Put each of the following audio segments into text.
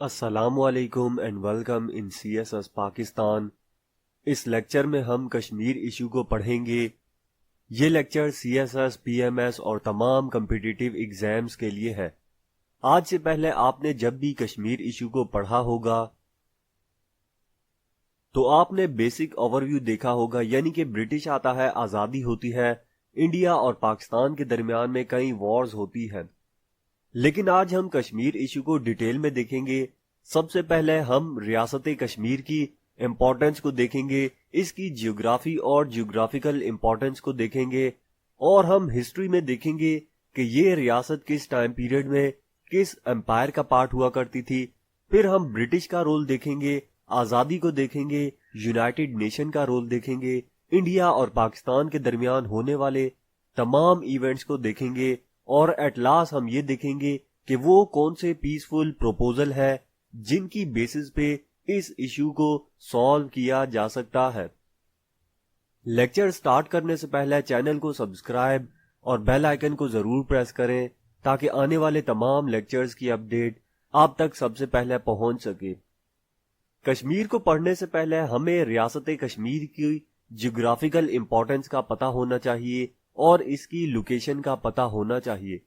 अस्सलामुअलैकुम and welcome in CSS Pakistan. इस lecture में हम कश्मीर इशू को पढ़ेंगे। ये लेक्चर CSS, PMS और तमाम कम्पिटिटिव एग्जाम्स के लिए है। आज से पहले आपने जब भी कश्मीर इशू को पढ़ा होगा तो आपने बेसिक ओवरव्यू देखा होगा, यानी कि ब्रिटिश आता है, आज़ादी होती है, इंडिया और पाकिस्तान के दरमियान में कई वॉर्स होती है। लेकिन आज हम कश्मीर इशू को डिटेल में देखेंगे। सबसे पहले हम रियासत कश्मीर की इम्पोर्टेंस को देखेंगे, इसकी जियोग्राफी और जियोग्राफिकल इम्पोर्टेंस को देखेंगे, और हम हिस्ट्री में देखेंगे कि ये रियासत किस टाइम पीरियड में किस एम्पायर का पार्ट हुआ करती थी। फिर हम ब्रिटिश का रोल देखेंगे, आजादी को देखेंगे, यूनाइटेड नेशन का रोल देखेंगे, इंडिया और पाकिस्तान के दरमियान होने वाले तमाम इवेंट्स को देखेंगे, और एट लास्ट हम ये देखेंगे कि वो कौन से पीसफुल प्रोपोजल है जिनकी बेसिस पे इस इशू को सॉल्व किया जा सकता है। लेक्चर स्टार्ट करने से पहले चैनल को सब्सक्राइब और बेल आइकन को जरूर प्रेस करें ताकि आने वाले तमाम लेक्चर्स की अपडेट आप तक सबसे पहले पहुंच सके। कश्मीर को पढ़ने से पहले हमें रियासत कश्मीर की जियोग्राफिकल इंपॉर्टेंस का पता होना चाहिए और इसकी लोकेशन का पता होना चाहिए।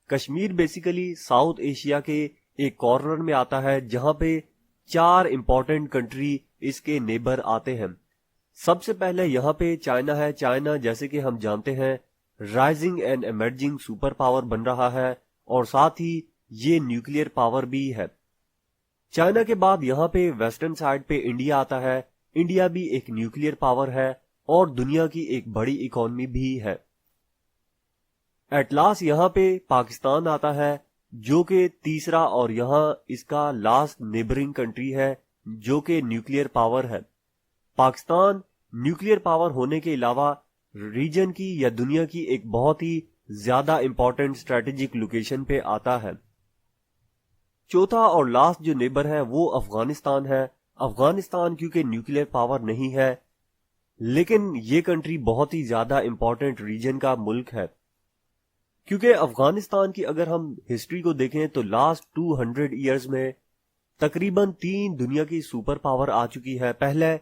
कश्मीर बेसिकली साउथ एशिया के एक कॉर्नर में आता है जहां पे 4 इंपॉर्टेंट कंट्री इसके नेबर आते हैं। सबसे पहले यहाँ पे चाइना है। चाइना जैसे कि हम जानते हैं rising and emerging super power बन रहा है और साथ ही ये न्यूक्लियर पावर भी है। चाइना के बाद यहाँ पे वेस्टर्न साइड पे इंडिया आता है। इंडिया भी एक न्यूक्लियर पावर है और दुनिया की एक बड़ी इकोनॉमी भी है। एट लास्ट यहाँ पे पाकिस्तान आता है जो कि तीसरा और यहाँ इसका लास्ट नेबरिंग कंट्री है जो कि न्यूक्लियर पावर है। पाकिस्तान न्यूक्लियर पावर होने के अलावा रीजन की या दुनिया की एक बहुत ही ज्यादा इंपॉर्टेंट स्ट्रेटेजिक लोकेशन पे आता है। चौथा और लास्ट जो नेबर है वो अफगानिस्तान है। अफगानिस्तान क्योंकि न्यूक्लियर पावर नहीं है, लेकिन ये कंट्री बहुत ही ज्यादा इंपॉर्टेंट रीजन का मुल्क है, क्योंकि अफगानिस्तान की अगर हम हिस्ट्री को देखें तो लास्ट 200 इयर्स में तकरीबन 3 दुनिया की सुपर पावर आ चुकी है। पहले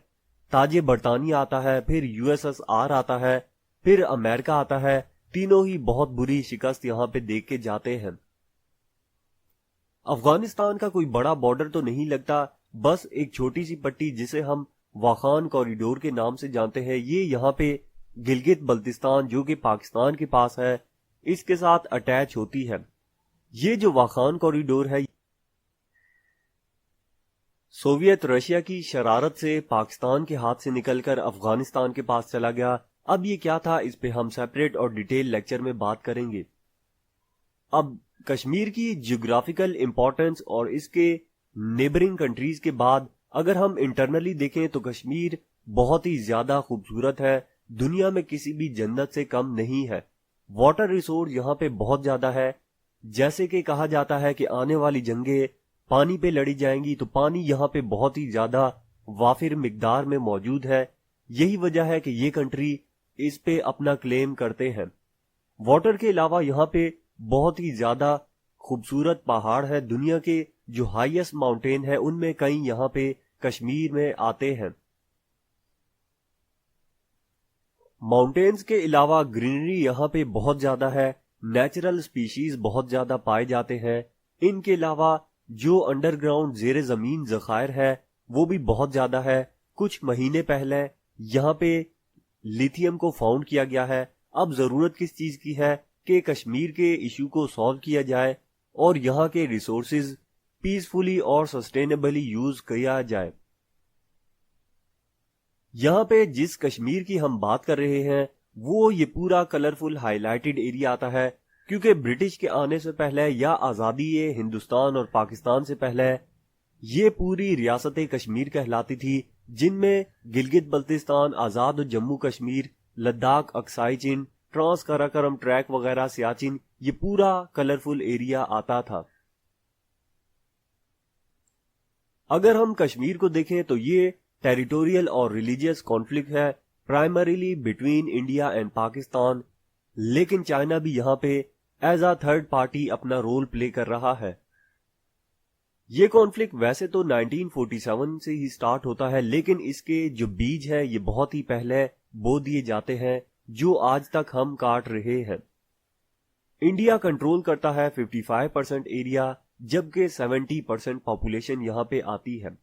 ताजे बरतानिया आता है, फिर USSR आता है, फिर अमेरिका आता है। तीनों ही बहुत बुरी शिकस्त यहां पे देख के जाते हैं। अफगानिस्तान का कोई बड़ा बॉर्डर तो नहीं लगता, बस एक छोटी सी पट्टी जिसे हम वाखान कॉरिडोर के नाम से जानते हैं, ये यहाँ पे गिलगित बल्तिस्तान जो कि पाकिस्तान के पास है इसके साथ अटैच होती है। ये जो वाखान कॉरिडोर है सोवियत रशिया की शरारत से पाकिस्तान के हाथ से निकलकर अफगानिस्तान के पास चला गया। अब ये क्या था इस पे हम सेपरेट और डिटेल लेक्चर में बात करेंगे। अब कश्मीर की जियोग्राफिकल इंपॉर्टेंस और इसके नेबरिंग कंट्रीज के बाद अगर हम इंटरनली देखें तो कश्मीर बहुत ही ज्यादा खूबसूरत है, दुनिया में किसी भी जन्नत से कम नहीं है। वाटर रिसोर्स यहाँ पे बहुत ज्यादा है। जैसे कि कहा जाता है कि आने वाली जंगें पानी पे लड़ी जाएंगी, तो पानी यहाँ पे बहुत ही ज्यादा वाफिर मिकदार में मौजूद है। यही वजह है कि ये कंट्री इस पे अपना क्लेम करते हैं। वाटर के अलावा यहाँ पे बहुत ही ज्यादा खूबसूरत पहाड़ है। दुनिया के जो हाईएस्ट माउंटेन है उनमें कई यहाँ पे कश्मीर में आते हैं। माउंटेन्स के अलावा ग्रीनरी यहाँ पे बहुत ज्यादा है, नेचुरल स्पीशीज बहुत ज्यादा पाए जाते हैं। इनके अलावा जो अंडरग्राउंड जेरे जमीन जखायर है वो भी बहुत ज्यादा है। कुछ महीने पहले यहाँ पे लिथियम को फाउंड किया गया है। अब जरूरत किस चीज की है कि कश्मीर के इशू को सॉल्व किया जाए और यहाँ के रिसोर्सेज पीसफुली और सस्टेनेबली यूज किया जाए। यहाँ पे जिस कश्मीर की हम बात कर रहे हैं वो ये पूरा कलरफुल हाईलाइटेड एरिया आता है, क्योंकि ब्रिटिश के आने से पहले या आजादी हिंदुस्तान और पाकिस्तान से पहले ये पूरी रियासत कश्मीर कहलाती थी, जिनमें गिलगित बल्तिस्तान, आजाद और जम्मू कश्मीर, लद्दाख, अक्साई चीन, ट्रांस काराकोरम ट्रैक वगैरह, सियाचिन, ये पूरा कलरफुल एरिया आता था। अगर हम कश्मीर को देखें तो ये टेरिटोरियल और रिलीजियस कॉन्फ्लिक्ट है primarily between India and Pakistan, लेकिन चाइना भी यहाँ पे एज अ थर्ड पार्टी अपना रोल प्ले कर रहा है। ये कॉन्फ्लिक्ट वैसे तो 1947 से ही स्टार्ट होता है, लेकिन इसके जो बीज है ये बहुत ही पहले बो दिए जाते हैं, जो आज तक हम काट रहे हैं। इंडिया कंट्रोल करता है 55% एरिया, जबकि 70% पॉपुलेशन यहां पे आती है।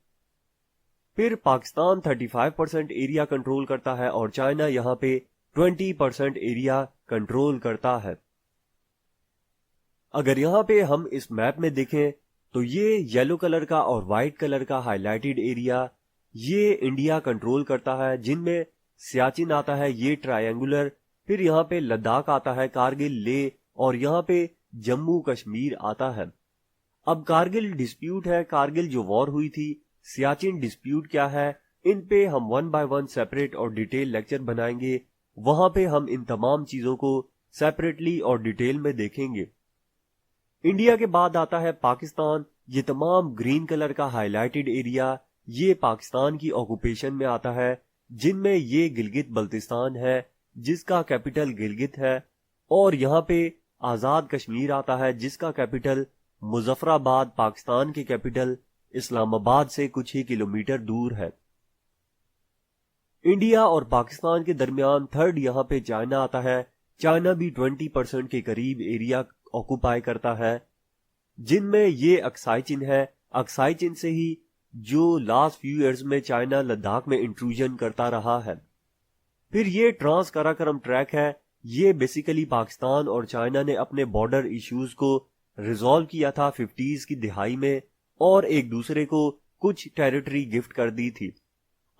फिर पाकिस्तान 35% एरिया कंट्रोल करता है और चाइना यहां पे 20% एरिया कंट्रोल करता है। अगर यहां पे हम इस मैप में देखें तो ये येलो कलर का और व्हाइट कलर का हाईलाइटेड एरिया ये इंडिया कंट्रोल करता है, जिनमें सियाचिन आता है ये ट्रायंगुलर, फिर यहाँ पे लद्दाख आता है, कारगिल, ले और यहाँ पे जम्मू कश्मीर आता है। अब कारगिल डिस्प्यूट है, कारगिल जो वॉर हुई थी, सियाचिन डिस्प्यूट क्या है, इन पे हम 1 बाय 1 सेपरेट और डिटेल लेक्चर बनाएंगे। वहां पे हम इन तमाम चीजों को सेपरेटली और डिटेल में देखेंगे। इंडिया के बाद आता है पाकिस्तान। ये तमाम ग्रीन कलर का हाईलाइटेड एरिया ये पाकिस्तान की ऑक्यूपेशन में आता है, जिनमें ये गिलगित बल्तिस्तान है जिसका कैपिटल गिलगित है, और यहाँ पे आजाद कश्मीर आता है जिसका कैपिटल मुजफ्फराबाद पाकिस्तान के कैपिटल इस्लामाबाद से कुछ ही किलोमीटर दूर है। इंडिया और पाकिस्तान के दरमियान थर्ड यहाँ पे चाइना आता है। चाइना भी 20% के करीब एरिया ऑक्यूपाई करता है, जिनमें ये अक्साई चिन है। अक्साई चिन से ही जो लास्ट फ्यू इयर्स में चाइना लद्दाख में इंट्रूजन करता रहा है। फिर ये ट्रांस काराकोरम ट्रैक है, ये बेसिकली पाकिस्तान और चाइना ने अपने बॉर्डर इश्यूज को रिजॉल्व किया था 50s की दिहाई में, और एक दूसरे को कुछ टेरिटरी गिफ्ट कर दी थी।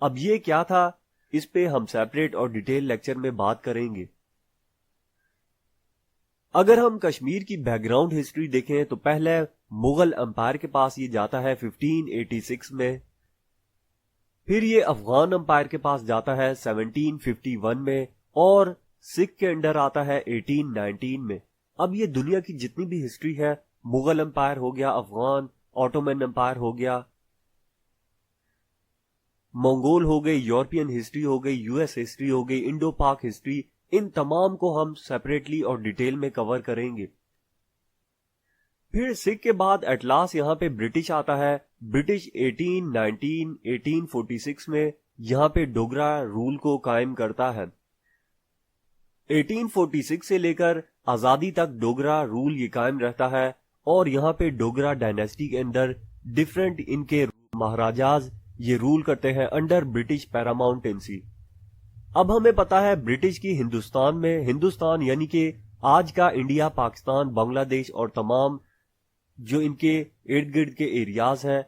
अब ये क्या था, इस पे हम सेपरेट और डिटेल लेक्चर में बात करेंगे। अगर हम कश्मीर की बैकग्राउंड हिस्ट्री देखें तो पहले मुगल अंपायर के पास ये जाता है 1586 में, फिर ये अफगान अंपायर के पास जाता है 1751 में, और सिख के अंडर आता है 1819 में। अब ये दुनिया की जितनी भी हिस्ट्री है, मुगल अंपायर हो गया, अफगान ऑटोमन अंपायर हो गया, मंगोल हो गई, यूरोपियन हिस्ट्री हो गई, यूएस हिस्ट्री हो गई, इंडो पाक हिस्ट्री, इन तमाम को हम सेपरेटली और डिटेल में कवर करेंगे। फिर सिख के बाद एट लास्ट यहाँ पे ब्रिटिश आता है। ब्रिटिश 1819 1846 में यहाँ पे डोगरा रूल को कायम करता है। 1846 से लेकर आजादी तक डोगरा रूल ये कायम रहता है, और यहाँ पे डोगरा डायनेस्टी के अंदर डिफरेंट इनके महाराजाज ये रूल करते हैं अंडर ब्रिटिश पैरामाउंटेंसी। अब हमें पता है ब्रिटिश की हिंदुस्तान में, हिंदुस्तान यानी कि आज का इंडिया, पाकिस्तान, बांग्लादेश और तमाम जो इनके इर्द गिर्द के एरियाज हैं,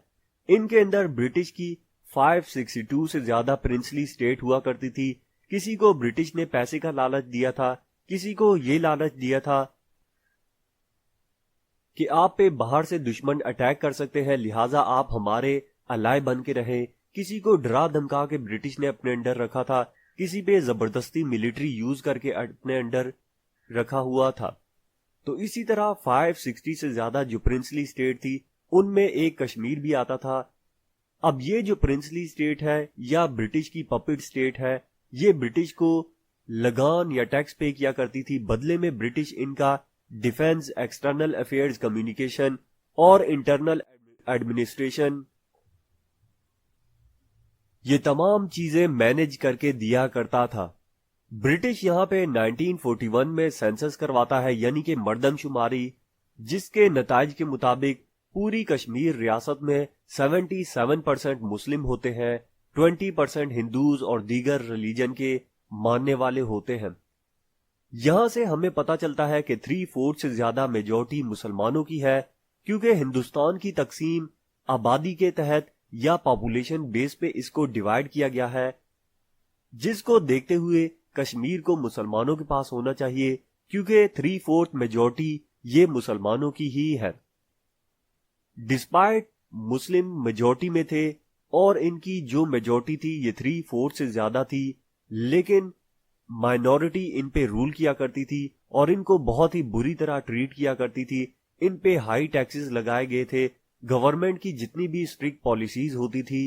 इनके अंदर ब्रिटिश की 562 से ज्यादा प्रिंसली स्टेट हुआ करती थी। किसी को ब्रिटिश ने पैसे का लालच दिया था, किसी को ये लालच दिया था कि आप पे बाहर से दुश्मन अटैक कर सकते हैं, लिहाजा आप हमारे अलाय बन के रहे। किसी को डरा धमका के ब्रिटिश ने अपने अंडर रखा था, किसी पे जबरदस्ती मिलिट्री यूज करके अपने अंडर रखा हुआ था। तो इसी तरह 560 से ज्यादा जो प्रिंसली स्टेट थी, उनमें एक कश्मीर भी आता था। अब ये जो प्रिंसली स्टेट है या ब्रिटिश की पपेट स्टेट है, ये ब्रिटिश को लगान या टैक्स पे किया करती थी। बदले में ब्रिटिश इनका डिफेंस, एक्सटर्नल अफेयर्स, कम्युनिकेशन और इंटरनल एडमिनिस्ट्रेशन, ये तमाम चीजें मैनेज करके दिया करता था। ब्रिटिश यहाँ पे 1941 में सेंसस करवाता है, यानी कि मर्दमशुमारी, जिसके नताज के मुताबिक पूरी कश्मीर रियासत में 77% मुस्लिम होते हैं, 20% हिंदूज और दीगर रिलीजन के मानने वाले होते हैं। यहां से हमें पता चलता है कि 3/4 से ज्यादा मेजॉरिटी मुसलमानों की है, क्योंकि हिंदुस्तान की तकसीम आबादी के तहत या पॉपुलेशन बेस पे इसको डिवाइड किया गया है, जिसको देखते हुए कश्मीर को मुसलमानों के पास होना चाहिए, क्योंकि 3/4 मेजॉरिटी ये मुसलमानों की ही है। डिस्पाइट मुस्लिम मेजॉरिटी में थे और इनकी जो मेजॉरिटी थी ये 3/4 से ज्यादा थी, लेकिन माइनॉरिटी इन पे रूल किया करती थी और इनको बहुत ही बुरी तरह ट्रीट किया करती थी। इन पे हाई टैक्सेस लगाए गए थे। गवर्नमेंट की जितनी भी स्ट्रिक्ट पॉलिसीज होती थी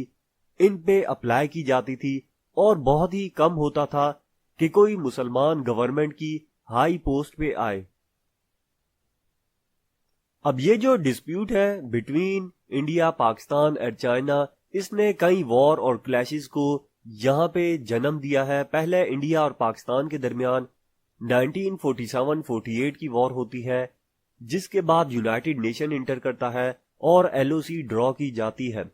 इन पे अप्लाई की जाती थी, और बहुत ही कम होता था कि कोई मुसलमान गवर्नमेंट की हाई पोस्ट पे आए। अब ये जो डिस्प्यूट है बिटवीन इंडिया, पाकिस्तान और चाइना, इसने कई वॉर और क्लैशेस को यहाँ पे जन्म दिया है। पहले इंडिया और पाकिस्तान के दरमियान 1947-48 की वॉर होती है, जिसके बाद यूनाइटेड नेशन इंटर करता है और एलओसी ड्रॉ की जाती है।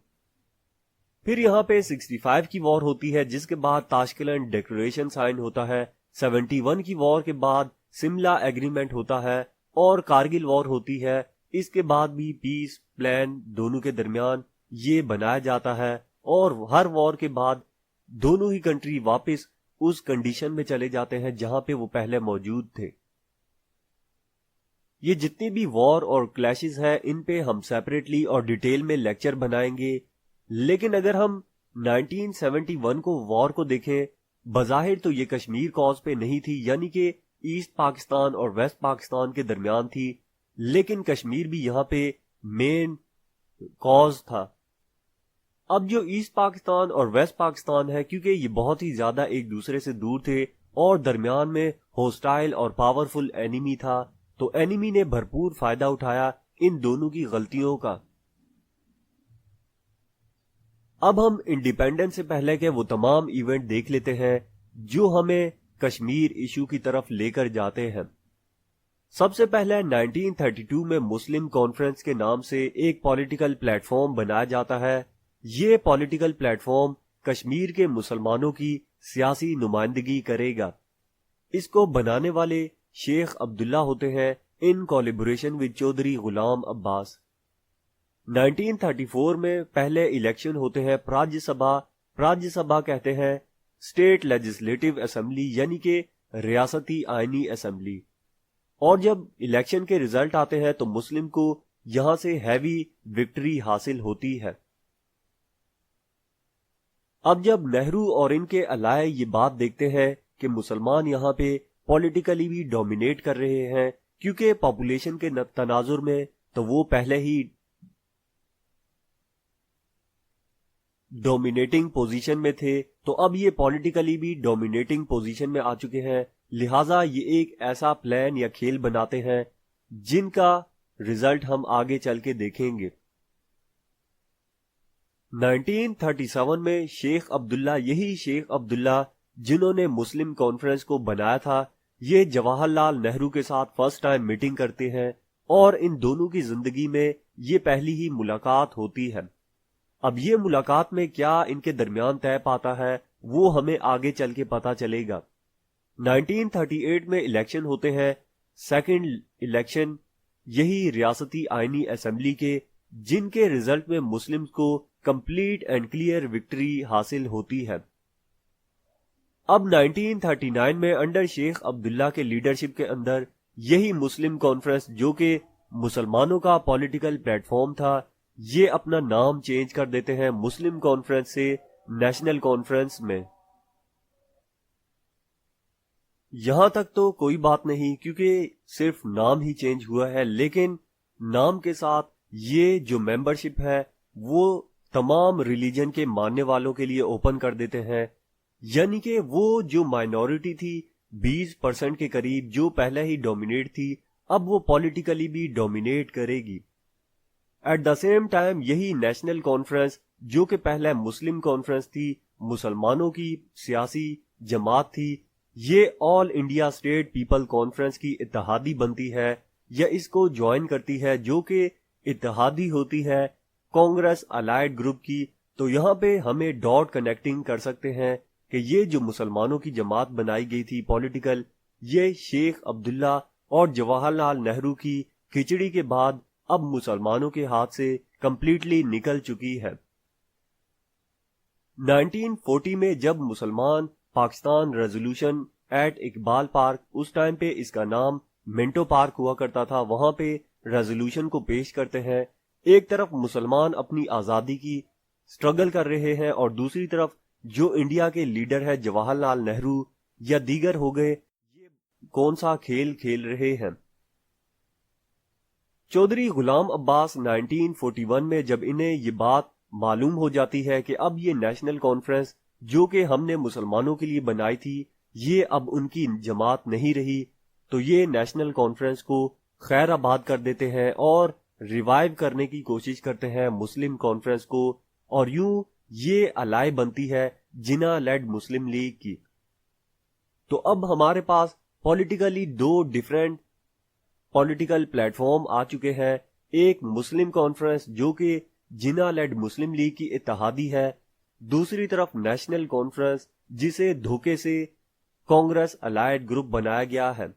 फिर यहाँ पे 65 की वॉर होती है, जिसके बाद ताशकंद डिक्लेरेशन साइन होता है। 71 की वॉर के बाद सिमला एग्रीमेंट होता है और कारगिल वॉर होती है। इसके बाद भी पीस प्लान दोनों के दरमियान ये बनाया जाता है और हर वॉर के बाद दोनों ही कंट्री वापस उस कंडीशन में चले जाते हैं जहां पे वो पहले मौजूद थे। ये जितनी भी वॉर और क्लैशेस हैं, इन पे हम सेपरेटली और डिटेल में लेक्चर बनाएंगे। लेकिन अगर हम 1971 को वॉर को देखें, बज़ाहिर तो ये कश्मीर कॉज पे नहीं थी, यानी कि ईस्ट पाकिस्तान और वेस्ट पाकिस्तान के दरमियान थी, लेकिन कश्मीर भी यहाँ पे मेन कॉज था। अब जो ईस्ट पाकिस्तान और वेस्ट पाकिस्तान है, क्योंकि ये बहुत ही ज्यादा एक दूसरे से दूर थे और दरमियान में होस्टाइल और पावरफुल एनिमी था, तो एनिमी ने भरपूर फायदा उठाया इन दोनों की गलतियों का। अब हम इंडिपेंडेंस से पहले के वो तमाम इवेंट देख लेते हैं जो हमें कश्मीर इशू की तरफ लेकर जाते हैं। सबसे पहले 1932 में मुस्लिम कॉन्फ्रेंस के नाम से एक पॉलिटिकल प्लेटफॉर्म बनाया जाता है। ये पॉलिटिकल प्लेटफॉर्म कश्मीर के मुसलमानों की सियासी नुमाइंदगी करेगा। इसको बनाने वाले शेख अब्दुल्ला होते हैं इन कोलैबोरेशन विद चौधरी गुलाम अब्बास। 1934 में पहले इलेक्शन होते हैं राज्यसभा कहते हैं स्टेट लेजिस्लेटिव असेंबली, यानी कि रियासती आईनी असेंबली। और जब इलेक्शन के रिजल्ट आते हैं तो मुस्लिम को यहां से हैवी विक्ट्री हासिल होती है। अब जब नेहरू और इनके अलाए ये बात देखते हैं कि मुसलमान यहां पे पॉलिटिकली भी डोमिनेट कर रहे हैं, क्योंकि पॉपुलेशन के तनाजुर में तो वो पहले ही डोमिनेटिंग पोजीशन में थे, तो अब ये पॉलिटिकली भी डोमिनेटिंग पोजीशन में आ चुके हैं। लिहाजा ये एक ऐसा प्लान या खेल बनाते हैं जिनका रिजल्ट हम आगे चल के देखेंगे। 1937 में शेख अब्दुल्ला, यही शेख अब्दुल्ला जिन्होंने मुस्लिम कॉन्फ्रेंस को बनाया था, ये जवाहरलाल नेहरू के साथ फर्स्ट टाइम मीटिंग करते हैं और इन दोनों की जिंदगी में ये पहली ही मुलाकात होती है। अब ये मुलाकात में क्या इनके दरमियान तय पाता है वो हमें आगे चल के पता चलेगा। 1938 में इलेक्शन होते हैं, सेकंड इलेक्शन यही रियासती आईनी असेंबली के, जिनके रिजल्ट में मुस्लिम्स को कंप्लीट एंड क्लियर विक्ट्री हासिल होती है। अब 1939 में अंडर शेख अब्दुल्ला के लीडरशिप के अंदर यही मुस्लिम कॉन्फ्रेंस, जो कि मुसलमानों का पॉलिटिकल प्लेटफॉर्म था, ये अपना नाम चेंज कर देते हैं मुस्लिम कॉन्फ्रेंस से नेशनल कॉन्फ्रेंस में। यहां तक तो कोई बात नहीं, क्योंकि सिर्फ नाम ही चेंज हुआ है, लेकिन नाम के साथ ये जो मेंबरशिप है वो तमाम रिलीजन के मानने वालों के लिए ओपन कर देते हैं। यानी कि वो जो माइनॉरिटी थी 20% के करीब, जो पहले ही डोमिनेट थी, अब वो पॉलिटिकली भी डोमिनेट करेगी। एट द सेम टाइम यही नेशनल कॉन्फ्रेंस, जो कि पहले मुस्लिम कॉन्फ्रेंस थी, मुसलमानों की सियासी जमात थी, ये all India state people conference की इत्तेहादी बनती है या इसको ज्वाइन करती है, जो कि इत्तेहादी होती है कांग्रेस अलाइड ग्रुप की। तो यहाँ पे हमें डॉट कनेक्टिंग कर सकते हैं कि ये जो मुसलमानों की जमात बनाई गई थी पॉलिटिकल, ये शेख अब्दुल्ला और जवाहरलाल नेहरू की खिचड़ी के बाद अब मुसलमानों के हाथ से कंप्लीटली निकल चुकी है। 1940 में जब मुसलमान Pakistan resolution at Iqbal park, उस टाइम पे इसका नाम मिंटो पार्क हुआ करता था, वहां पे रेजोल्यूशन को पेश करते हैं। एक तरफ मुसलमान अपनी आजादी की स्ट्रगल कर रहे हैं और दूसरी तरफ जो इंडिया के लीडर है जवाहरलाल नेहरू या दीगर हो गए, ये कौन सा खेल खेल रहे हैं। चौधरी गुलाम अब्बास 1941 में जब इन्हें ये बात मालूम हो जाती है कि अब ये नेशनल कॉन्फ्रेंस जो कि हमने मुसलमानों के लिए बनाई थी, ये अब उनकी जमात नहीं रही, तो ये नेशनल कॉन्फ्रेंस को खैराबाद कर देते हैं और रिवाइव करने की कोशिश करते हैं मुस्लिम कॉन्फ्रेंस को, और यूं ये अलाई बनती है जिन्ना लेड मुस्लिम लीग की। तो अब हमारे पास पॉलिटिकली दो डिफरेंट पॉलिटिकल प्लेटफॉर्म आ चुके हैं। एक मुस्लिम कॉन्फ्रेंस जो कि जिन्ना लेड मुस्लिम लीग की इत्तेहादी है, दूसरी तरफ नेशनल कॉन्फ्रेंस जिसे धोखे से कांग्रेस अलाइड ग्रुप बनाया गया है।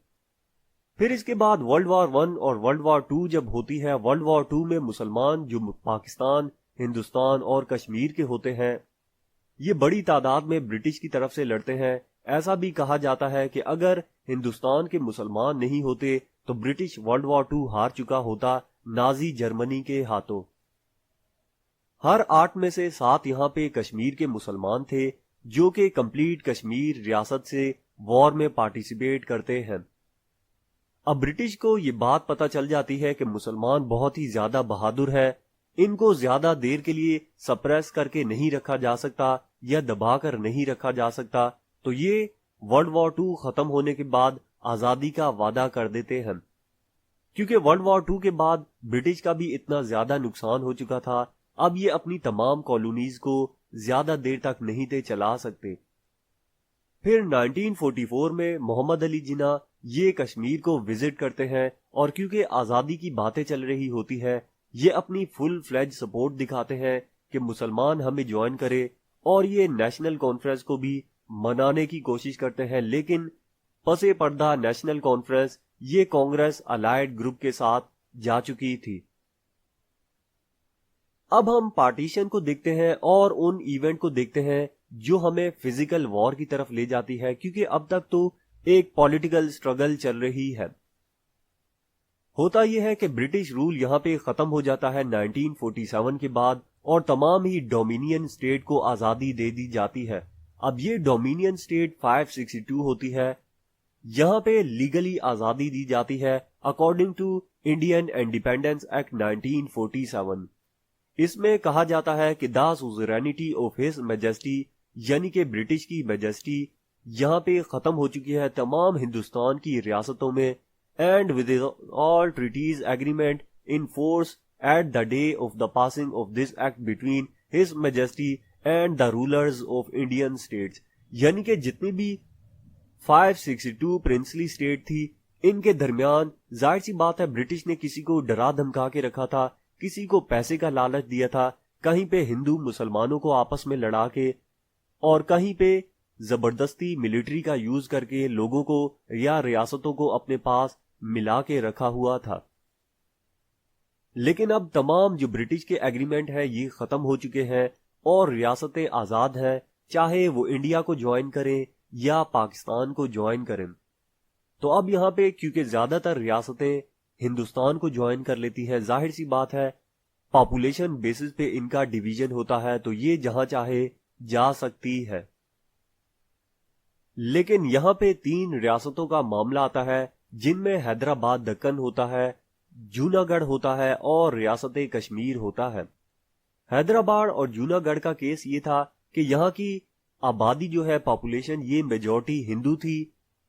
फिर इसके बाद वर्ल्ड वॉर 1 और वर्ल्ड वॉर 2 जब होती है, वर्ल्ड वॉर 2 में मुसलमान जो पाकिस्तान, हिंदुस्तान और कश्मीर के होते हैं, ये बड़ी तादाद में ब्रिटिश की तरफ से लड़ते हैं। ऐसा भी कहा जाता है कि अगर हिंदुस्तान के मुसलमान नहीं होते तो ब्रिटिश वर्ल्ड वॉर 2 हार चुका होता नाजी जर्मनी के हाथों। हर 8 में से 7 यहाँ पे कश्मीर के मुसलमान थे जो कि कंप्लीट कश्मीर रियासत से वॉर में पार्टिसिपेट करते हैं। अब ब्रिटिश को ये बात पता चल जाती है कि मुसलमान बहुत ही ज्यादा बहादुर है, इनको ज्यादा देर के लिए सप्रेस करके नहीं रखा जा सकता या दबाकर नहीं रखा जा सकता। तो ये वर्ल्ड वॉर 2 खत्म होने के बाद आजादी का वादा कर देते हैं। क्योंकि वर्ल्ड वॉर 2 के बाद ब्रिटिश का भी इतना ज्यादा नुकसान हो चुका था, अब ये अपनी तमाम कॉलोनीज को ज्यादा देर तक नहीं थे चला सकते। फिर 1944 में मोहम्मद अली जिन्ना ये कश्मीर को विजिट करते हैं, और क्योंकि आजादी की बातें चल रही होती है, ये अपनी फुल फ्लेज सपोर्ट दिखाते हैं कि मुसलमान हमें ज्वाइन करे, और ये नेशनल कॉन्फ्रेंस को भी मनाने की कोशिश करते हैं। लेकिन पसे पर्दा नेशनल कॉन्फ्रेंस ये कांग्रेस अलाइड ग्रुप के साथ जा चुकी थी। अब हम पार्टीशन को देखते हैं और उन इवेंट को देखते हैं जो हमें फिजिकल वॉर की तरफ ले जाती है, क्योंकि अब तक तो एक पॉलिटिकल स्ट्रगल चल रही है। होता यह है कि ब्रिटिश रूल यहां पे खत्म हो जाता है 1947 के बाद, और तमाम ही डोमिनियन स्टेट को आजादी दे दी जाती है। अब ये डोमिनियन स्टेट 562 होती है, यहां पे लीगली आजादी दी जाती है according to Indian independence act 1947। इसमें कहा जाता है कि the suzerainty of his majesty, यानी कि ब्रिटिश की मैजेस्टी यहां पे खत्म हो चुकी है तमाम हिंदुस्तान की रियासतों में, and with all treaties agreement in force at the day of the passing of this act between his majesty and the rulers of Indian states. यानी कि जितनी भी 562 प्रिंसली स्टेट थी, इनके दरमियान जाहिर सी बात है ब्रिटिश ने किसी को डरा धमका के रखा था, किसी को पैसे का लालच दिया था, कहीं पे हिंदू मुसलमानों को आपस में लड़ा के, और कहीं पे जबरदस्ती मिलिट्री का यूज करके लोगों को या रियासतों को अपने पास मिला के रखा हुआ था। लेकिन अब तमाम जो ब्रिटिश के एग्रीमेंट है ये खत्म हो चुके हैं और रियासतें आजाद हैं, चाहे वो इंडिया को ज्वाइन करें या पाकिस्तान को ज्वाइन करें। तो अब यहाँ पे क्योंकि ज्यादातर रियासतें हिंदुस्तान को ज्वाइन कर लेती है, जाहिर सी बात है पॉपुलेशन बेसिस पे इनका डिवीजन होता है, तो ये जहां चाहे जा सकती है। लेकिन यहां पे 3 रियासतों का मामला आता है जिनमें हैदराबाद दक्कन होता है, जूनागढ़ होता है और रियासत कश्मीर होता है। हैदराबाद और जूनागढ़ का केस ये था कि यहाँ की आबादी जो है पॉपुलेशन ये मेजॉरिटी हिंदू थी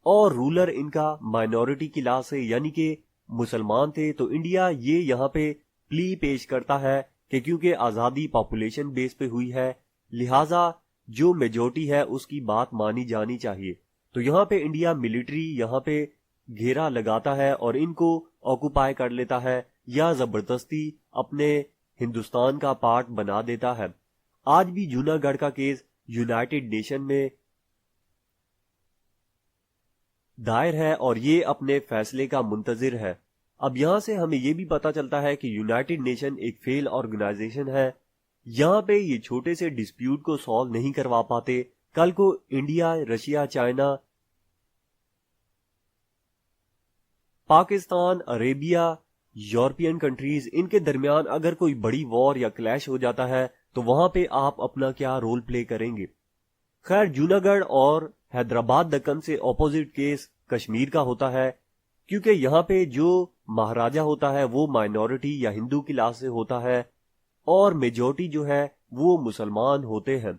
और रूलर इनका माइनॉरिटी क्लास से यानी कि मुसलमान थे। तो इंडिया ये यहाँ पे प्ली पेश करता है कि क्योंकि आजादी पॉपुलेशन बेस पे हुई है, लिहाजा जो मेजॉरिटी है उसकी बात मानी जानी चाहिए। तो यहाँ पे इंडिया मिलिट्री यहाँ पे घेरा लगाता है और इनको ऑक्युपाई कर लेता है या जबरदस्ती अपने हिंदुस्तान का पार्ट बना देता है। आज भी जूनागढ़ का केस यूनाइटेड नेशन में दायर है और ये अपने फैसले का मुंतजिर है। अब यहां से हमें यह भी पता चलता है कि यूनाइटेड नेशन एक फेल ऑर्गेनाइजेशन है, यहां पे ये छोटे से डिस्प्यूट को सॉल्व नहीं करवा पाते। कल को India, Russia, China, Pakistan, Arabia, European countries, इनके दरमियान अगर कोई बड़ी वॉर या क्लैश हो जाता है तो वहां पे आप अपना क्या रोल प्ले करेंगे। खैर, जूनागढ़ और हैदराबाद दक्कन से ऑपोजिट केस कश्मीर का होता है, क्योंकि यहाँ पे जो महाराजा होता है वो माइनॉरिटी या हिंदू क्लास से होता है और मेजॉरिटी जो है वो मुसलमान होते हैं।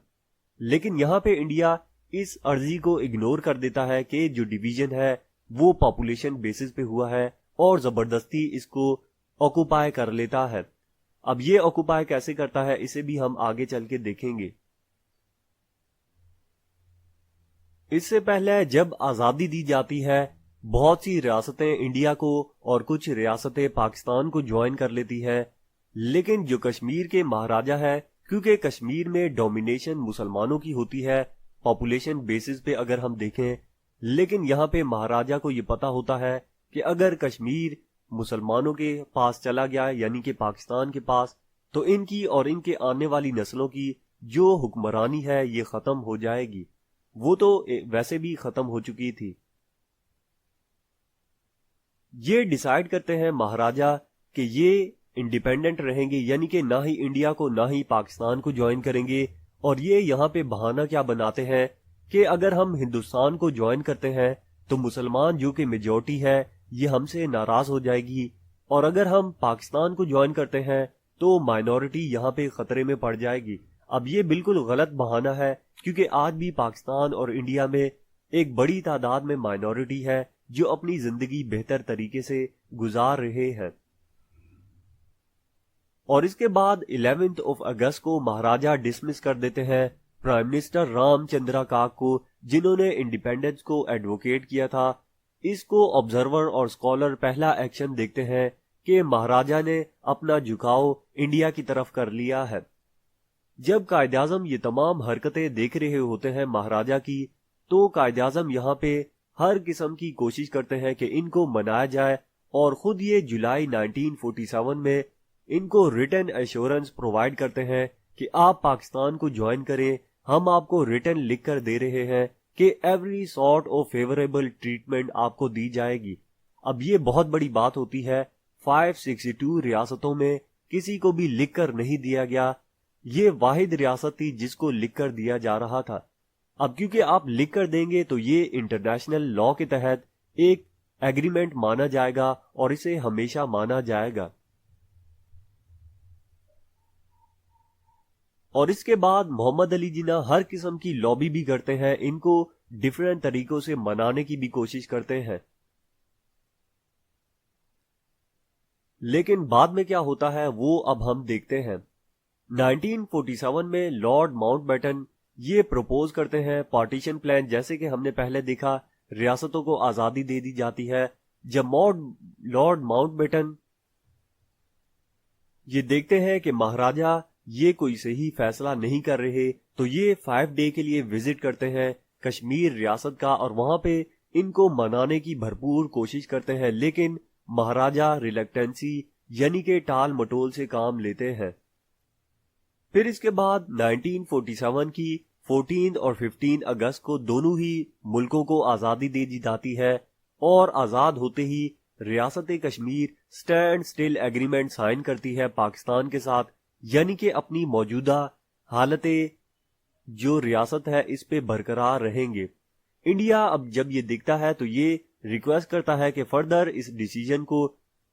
लेकिन यहाँ पे इंडिया इस अर्जी को इग्नोर कर देता है कि जो डिवीजन है वो पॉपुलेशन बेसिस पे हुआ है और जबरदस्ती इसको ऑक्युपाई कर लेता है। अब ये ऑक्युपाई कैसे करता है इसे भी हम आगे चल के देखेंगे। इससे पहले जब आजादी दी जाती है, बहुत सी रियासतें इंडिया को और कुछ रियासतें पाकिस्तान को ज्वाइन कर लेती है, लेकिन जो कश्मीर के महाराजा है, क्योंकि कश्मीर में डोमिनेशन मुसलमानों की होती है पॉपुलेशन बेसिस पे अगर हम देखें, लेकिन यहाँ पे महाराजा को ये पता होता है कि अगर कश्मीर मुसलमानों के पास चला गया यानी कि पाकिस्तान के पास, तो इनकी और इनके आने वाली नस्लों की जो हुक्मरानी है ये खत्म हो जाएगी। वो तो वैसे भी खत्म हो चुकी थी। ये डिसाइड करते हैं महाराजा कि ये इंडिपेंडेंट रहेंगे, यानी कि ना ही इंडिया को ना ही पाकिस्तान को ज्वाइन करेंगे। और ये यहाँ पे बहाना क्या बनाते हैं कि अगर हम हिंदुस्तान को ज्वाइन करते हैं तो मुसलमान जो कि मेजॉरिटी है ये हमसे नाराज हो जाएगी, और अगर हम पाकिस्तान को ज्वाइन करते हैं तो माइनॉरिटी यहाँ पे खतरे में पड़ जाएगी। अब ये बिल्कुल गलत बहाना है, क्योंकि आज भी पाकिस्तान और इंडिया में एक बड़ी तादाद में माइनॉरिटी है जो अपनी जिंदगी बेहतर तरीके से गुजार रहे हैं। और इसके बाद 11 अगस्त को महाराजा डिसमिस कर देते हैं प्राइम मिनिस्टर रामचंद्रा काक को, जिन्होंने इंडिपेंडेंस को एडवोकेट किया था। इसको ऑब्जर्वर और स्कॉलर पहला एक्शन देखते हैं कि महाराजा ने अपना झुकाव इंडिया की तरफ कर लिया है। जब कायद-ए-आज़म ये तमाम हरकतें देख रहे होते हैं महाराजा की, तो कायद-ए-आज़म यहाँ पे हर किस्म की कोशिश करते हैं कि इनको मनाया जाए, और खुद ये जुलाई 1947 में इनको रिटन एश्योरेंस प्रोवाइड करते हैं कि आप पाकिस्तान को ज्वाइन करें, हम आपको रिटन लिख कर दे रहे हैं कि every sort of favourable treatment आपको दी जाएगी। अब ये बहुत बड़ी बात होती है, 562 रियासतों में किसी को भी लिख कर नहीं दिया गया। ये वाहिद रियासत थी जिसको लिख कर दिया जा रहा था। अब क्योंकि आप लिख कर देंगे तो ये इंटरनेशनल लॉ के तहत एक एग्रीमेंट माना जाएगा और इसे हमेशा माना जाएगा। और इसके बाद मोहम्मद अली जिन्ना हर किस्म की लॉबी भी करते हैं, इनको डिफरेंट तरीकों से मनाने की भी कोशिश करते हैं। लेकिन बाद में क्या होता है वो अब हम देखते हैं। 1947 में लॉर्ड माउंटबेटन ये प्रपोज करते हैं पार्टीशन प्लान। जैसे कि हमने पहले देखा, रियासतों को आजादी दे दी जाती है। जब लॉर्ड माउंटबेटन ये देखते हैं कि महाराजा ये कोई सही फैसला नहीं कर रहे, तो ये 5 डे के लिए विजिट करते हैं कश्मीर रियासत का, और वहां पे इनको मनाने की भरपूर कोशिश करते हैं। लेकिन महाराजा रिलक्टेंसी यानी कि टाल मटोल से काम लेते हैं। फिर इसके बाद 1947 की 14 और 15 अगस्त को दोनों ही मुल्कों को आजादी दे दी जाती है, और आजाद होते ही रियासत Kashmir standstill agreement sign करती है पाकिस्तान के साथ, यानी कि अपनी मौजूदा हालतें जो रियासत है इस पे बरकरार रहेंगे। इंडिया अब जब ये देखता है तो ये रिक्वेस्ट करता है कि फर्दर इस डिसीजन को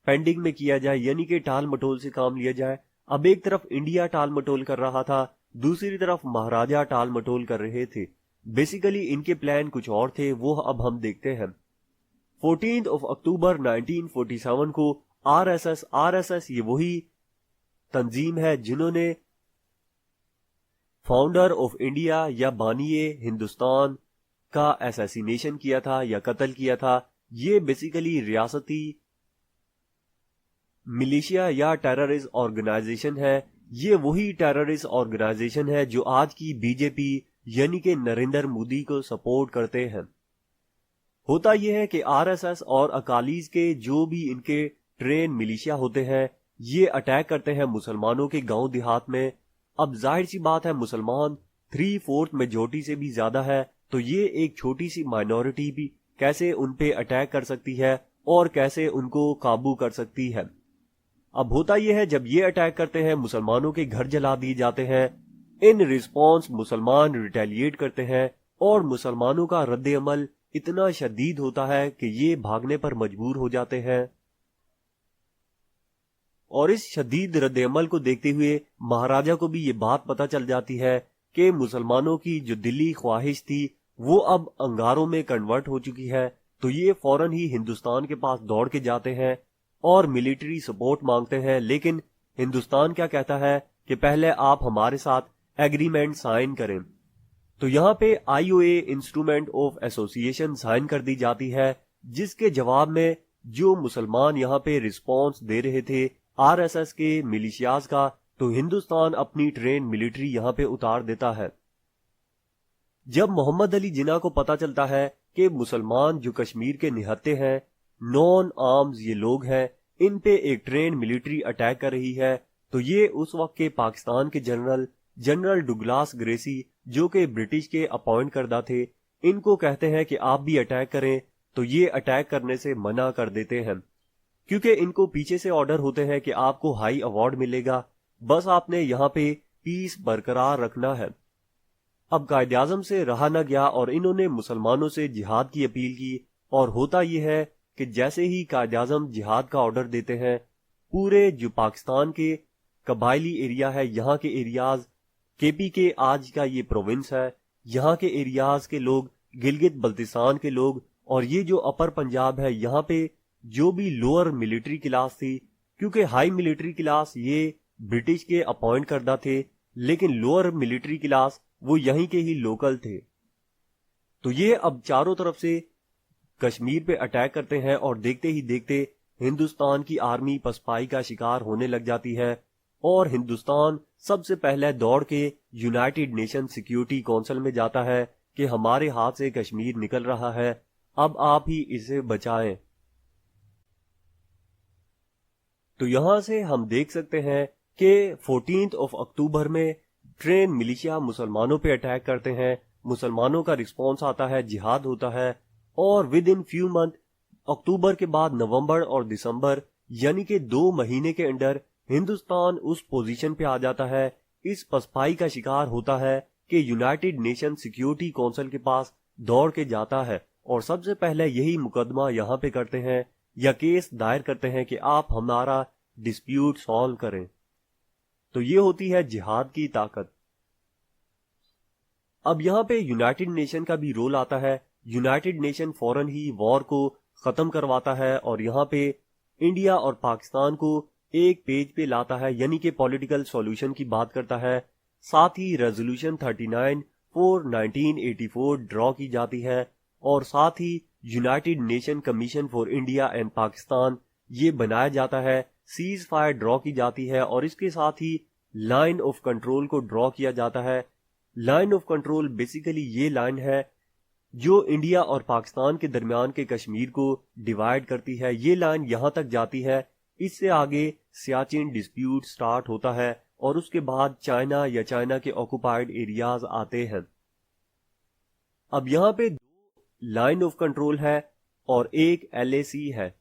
पेंडिंग में किया जाए, यानी कि टाल मटोल से काम लिया जाए। अब एक तरफ इंडिया टाल मटोल कर रहा था, दूसरी तरफ महाराजा टाल मटोल कर रहे थे। बेसिकली इनके प्लान कुछ और थे, वो अब हम देखते हैं। 14 अक्टूबर 1947 को आरएसएस ये वही तंजीम है जिन्होंने फाउंडर ऑफ इंडिया या बानिए हिंदुस्तान का असैसिनेशन किया था या कत्ल किया था। ये बेसिकली रियासती मिलिशिया या टेररिस्ट ऑर्गेनाइजेशन है। ये वही टेररिस्ट ऑर्गेनाइजेशन है जो आज की बीजेपी यानी कि नरेंद्र मोदी को सपोर्ट करते हैं। होता यह है कि आरएसएस और अकालीज के जो भी इनके ट्रेन मिलिशिया होते हैं ये अटैक करते हैं मुसलमानों के गांव देहात में। अब जाहिर सी बात है, मुसलमान 3/4 मेजोरिटी से भी ज्यादा है, तो ये एक छोटी सी माइनॉरिटी भी कैसे उन पे अटैक कर सकती है और कैसे उनको काबू कर सकती है। अब होता यह है, जब ये अटैक करते हैं मुसलमानों के घर जला दिए जाते हैं। इन रिस्पॉन्स मुसलमान रिटेलिएट करते हैं और मुसलमानों का रद्द अमल इतना शदीद होता है कि ये भागने पर मजबूर हो जाते हैं। और इस शदीद रद्द अमल को देखते हुए महाराजा को भी ये बात पता चल जाती है कि मुसलमानों की जो दिली ख्वाहिश थी वो अब अंगारों में कन्वर्ट हो चुकी है। तो ये फौरन ही हिंदुस्तान के पास दौड़ के जाते हैं और मिलिट्री सपोर्ट मांगते हैं, लेकिन हिंदुस्तान क्या कहता है कि पहले आप हमारे साथ एग्रीमेंट साइन करें। तो यहाँ पे IOA instrument of association sign कर दी जाती है, जिसके जवाब में जो मुसलमान यहाँ पे रिस्पॉन्स दे रहे थे आरएसएस के मिलिशियाज का, तो हिंदुस्तान अपनी ट्रेन मिलिट्री यहाँ पे उतार देता है। जब मोहम्मद अली जिन्ना को पता चलता है कि मुसलमान जो कश्मीर के निहत्ते हैं, नॉन आर्म्स ये लोग हैं, इन पे एक ट्रेन मिलिट्री अटैक कर रही है, तो ये उस वक्त के पाकिस्तान के जनरल डुगलास ग्रेसी, जो कि ब्रिटिश के अपॉइंट करदा थे, इनको कहते हैं कि आप भी अटैक करें। तो ये अटैक करने से मना कर देते हैं, क्योंकि इनको पीछे से ऑर्डर होते हैं कि आपको हाई अवार्ड मिलेगा, बस आपने यहाँ पे पीस बरकरार रखना है। अब कायदे आजम से रहा न गया और इन्होंने मुसलमानों से जिहाद की अपील की। और होता यह है कि जैसे ही कायदे आजम जिहाद का ऑर्डर देते हैं, पूरे जो पाकिस्तान के कबायली एरिया है, यहाँ के एरियाज, केपी के आज का ये प्रोविंस है, यहाँ के एरियाज के लोग, गिलगित बल्तिस्तान के लोग, और ये जो अपर पंजाब है, यहाँ पे जो भी लोअर मिलिट्री क्लास थी, क्योंकि हाई मिलिट्री क्लास ये ब्रिटिश के अपॉइंट करदा थे, लेकिन लोअर मिलिट्री क्लास वो यहीं के ही लोकल थे। तो ये अब चारों तरफ से कश्मीर पे अटैक करते हैं और देखते ही देखते हिंदुस्तान की आर्मी पसपाई का शिकार होने लग जाती है और हिंदुस्तान सबसे पहले दौड़ के यूनाइटेड नेशन सिक्योरिटी काउंसिल में जाता है कि हमारे हाथ से कश्मीर निकल रहा है, अब आप ही इसे बचाएं। तो यहां से हम देख सकते हैं कि 14 अक्टूबर में ट्रेन मिलिशिया मुसलमानों पे अटैक करते हैं, मुसलमानों का रिस्पॉन्स आता है, जिहाद होता है, और विद इन फ्यू मंथ, अक्टूबर के बाद नवंबर और दिसंबर, यानी कि 2 महीने के अंदर हिंदुस्तान उस पोजीशन पे आ जाता है, इस पसपाई का शिकार होता है कि यूनाइटेड नेशन सिक्योरिटी काउंसिल के पास दौड़ के जाता है और सबसे पहले यही मुकदमा यहाँ पे करते हैं या केस दायर करते हैं कि आप हमारा डिस्प्यूट सॉल्व करें। तो ये होती है जिहाद की ताकत। अब यहाँ पे यूनाइटेड नेशन का भी रोल आता है। यूनाइटेड नेशन फौरन ही वॉर को खत्म करवाता है और यहाँ पे इंडिया और पाकिस्तान को एक पेज पे लाता है, यानी कि पॉलिटिकल सॉल्यूशन की बात करता है। साथ ही रेजोल्यूशन 39 फॉर 1984 ड्रॉ की जाती है और साथ ही United Nation Commission for India and Pakistan ये बनाया जाता है, सीज फायर ड्रॉ की जाती है और इसके साथ ही लाइन ऑफ कंट्रोल को ड्रॉ किया जाता है। लाइन ऑफ कंट्रोल बेसिकली ये लाइन है जो इंडिया और पाकिस्तान के दरमियान के कश्मीर को डिवाइड करती है। ये लाइन यहां तक जाती है, इससे आगे सियाचिन डिस्प्यूट स्टार्ट होता है और उसके बाद चाइना या चाइना के ऑक्युपाइड एरियाज आते हैं। अब यहां पे 2 लाइन ऑफ कंट्रोल है और एक एलएसी है,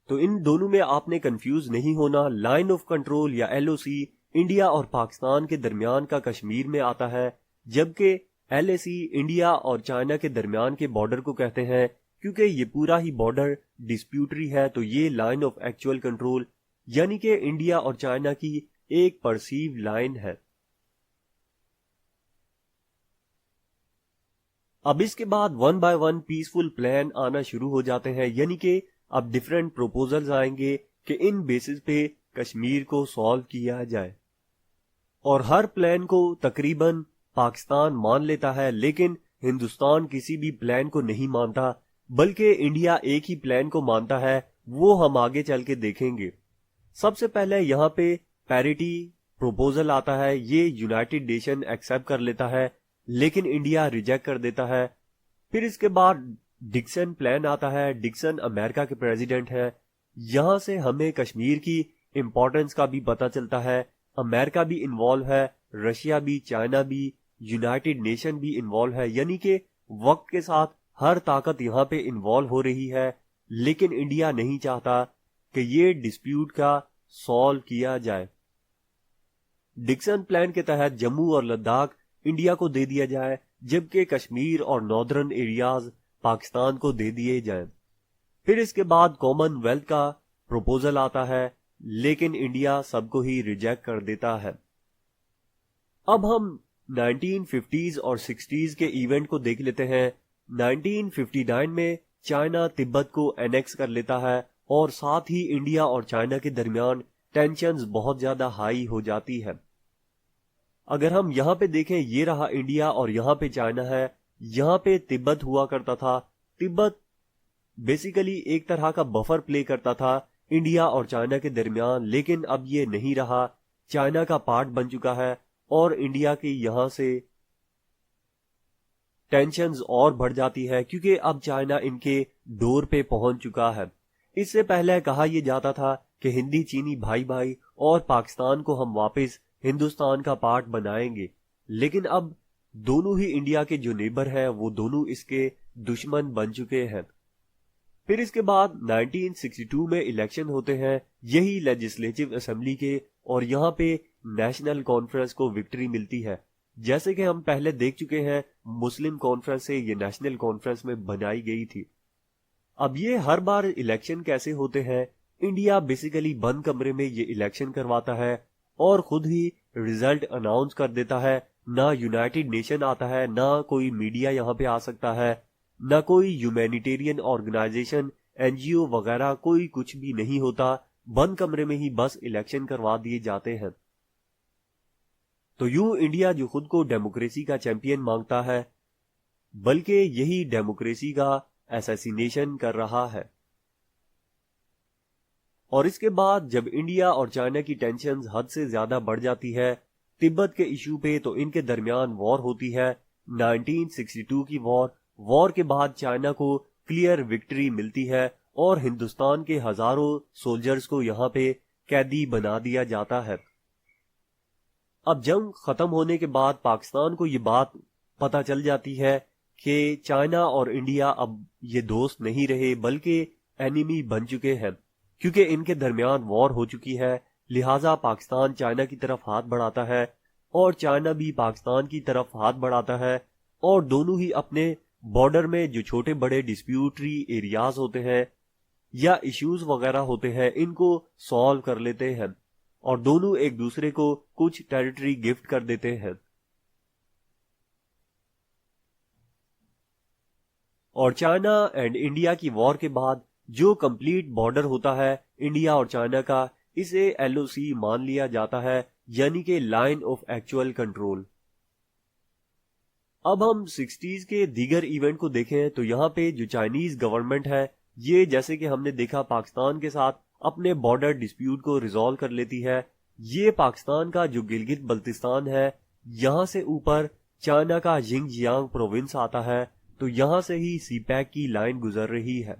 तो इन दोनों में आपने कंफ्यूज नहीं होना। लाइन ऑफ कंट्रोल या एलओसी इंडिया और पाकिस्तान के दरमियान का कश्मीर में आता है, जबकि एलएसी इंडिया और चाइना के दरमियान के बॉर्डर को कहते हैं। क्योंकि ये पूरा ही बॉर्डर डिस्प्यूटरी है, तो ये लाइन ऑफ एक्चुअल कंट्रोल यानी कि इंडिया और चाइना की एक परसीव लाइन है। अब इसके बाद 1 बाय 1 पीसफुल प्लान आना शुरू हो जाते हैं, यानी कि अब डिफरेंट प्रपोजल्स आएंगे कि इन बेसिस पे कश्मीर को सॉल्व किया जाए और हर प्लान को तकरीबन पाकिस्तान मान लेता है, लेकिन हिंदुस्तान किसी भी प्लान को नहीं मानता, बल्कि इंडिया एक ही प्लान को मानता है। वो हम आगे चल के देखेंगे। सबसे पहले यहाँ पे पैरिटी प्रोपोजल आता है, ये यूनाइटेड नेशन एक्सेप्ट कर लेता है, लेकिन इंडिया रिजेक्ट कर देता है। फिर इसके बाद डिक्सन प्लान आता है। डिक्सन अमेरिका के प्रेसिडेंट है। यहां से हमें कश्मीर की इंपॉर्टेंस का भी पता चलता है। अमेरिका भी इन्वॉल्व है, रशिया भी, चाइना भी, यूनाइटेड नेशन भी इन्वॉल्व है, यानी कि वक्त के साथ हर ताकत यहाँ पे इन्वॉल्व हो रही है, लेकिन इंडिया नहीं चाहता कि ये डिस्प्यूट का सॉल्व किया जाए। डिक्सन प्लान के तहत जम्मू और लद्दाख इंडिया को दे दिया जाए, जबकि कश्मीर और नॉर्दर्न एरियाज पाकिस्तान को दे दिए जाएं। फिर इसके बाद कॉमनवेल्थ का प्रपोजल आता है, लेकिन इंडिया सबको ही रिजेक्ट कर देता है। अब हम 1950s और 60s के इवेंट को देख लेते हैं। 1959 में चाइना तिब्बत को एनेक्स कर लेता है और साथ ही इंडिया और चाइना के दरमियान टेंशन्स बहुत ज्यादा हाई हो जाती है। अगर हम यहाँ पे देखें, ये रहा इंडिया और यहाँ पे चाइना है। यहाँ पे तिब्बत हुआ करता था। तिब्बत बेसिकली एक तरह का बफर प्ले करता था इंडिया और चाइना के दरमियान, लेकिन अब ये नहीं रहा, चाइना का पार्ट बन चुका है और इंडिया के यहां से टेंशन्स और बढ़ जाती है क्योंकि अब चाइना इनके डोर पे पहुंच चुका है। इससे पहले कहा यह जाता था कि हिंदी चीनी भाई भाई और पाकिस्तान को हम वापस हिंदुस्तान का पार्ट बनाएंगे, लेकिन अब दोनों ही इंडिया के जो नेबर हैं वो दोनों इसके दुश्मन बन चुके हैं। फिर इसके बाद 1962 में इलेक्शन होते हैं, यही लेजिस्लेटिव असेंबली के, और यहाँ पे नेशनल कॉन्फ्रेंस को विक्ट्री मिलती है। जैसे कि हम पहले देख चुके हैं, मुस्लिम कॉन्फ्रेंस से ये नेशनल कॉन्फ्रेंस में बनाई गई थी। अब ये हर बार इलेक्शन कैसे होते हैं, इंडिया बेसिकली बंद कमरे में ये इलेक्शन करवाता है और खुद ही रिजल्ट अनाउंस कर देता है। ना यूनाइटेड नेशन आता है, ना कोई मीडिया यहाँ पे आ सकता है, ना कोई ह्यूमैनिटेरियन ऑर्गेनाइजेशन, एनजीओ वगैरह, कोई कुछ भी नहीं होता। बंद कमरे में ही बस इलेक्शन करवा दिए जाते हैं। तो यूं इंडिया जो खुद को डेमोक्रेसी का चैंपियन मांगता है, बल्कि यही डेमोक्रेसी का असैसिनेशन कर रहा है। और इसके बाद जब इंडिया और चाइना की टेंशन हद से ज्यादा बढ़ जाती है तिब्बत के इशू पे, तो इनके दरमियान वॉर होती है, 1962 की वॉर के बाद चाइना को क्लियर विक्ट्री मिलती है और हिंदुस्तान के हजारों सोल्जर्स को यहाँ पे कैदी बना दिया जाता है। अब जंग खत्म होने के बाद पाकिस्तान को ये बात पता चल जाती है कि चाइना और इंडिया अब ये दोस्त नहीं रहे बल्कि एनिमी बन चुके हैं, क्योंकि इनके दरमियान वॉर हो चुकी है। लिहाजा पाकिस्तान चाइना की तरफ हाथ बढ़ाता है और चाइना भी पाकिस्तान की तरफ हाथ बढ़ाता है, और दोनों ही अपने बॉर्डर में जो छोटे बड़े डिस्प्यूटरी एरियाज होते हैं या इश्यूज वगैरह होते हैं, इनको सॉल्व कर लेते हैं और दोनों एक दूसरे को कुछ टेरिटरी गिफ्ट कर देते हैं। और चाइना एंड इंडिया की वॉर के बाद जो कंप्लीट बॉर्डर होता है इंडिया और चाइना का, इसे एलओसी मान लिया जाता है, यानी कि लाइन ऑफ एक्चुअल कंट्रोल। अब हम 60s के दीगर इवेंट को देखें तो यहाँ पे जो चाइनीज गवर्नमेंट है, ये जैसे कि हमने देखा पाकिस्तान के साथ अपने बॉर्डर डिस्प्यूट को रिजॉल्व कर लेती है। ये पाकिस्तान का जो गिलगित बल्तिस्तान है, यहां से ऊपर चाइना का जिंगजियांग प्रोविंस आता है, तो यहां से ही सीपैक की लाइन गुजर रही है।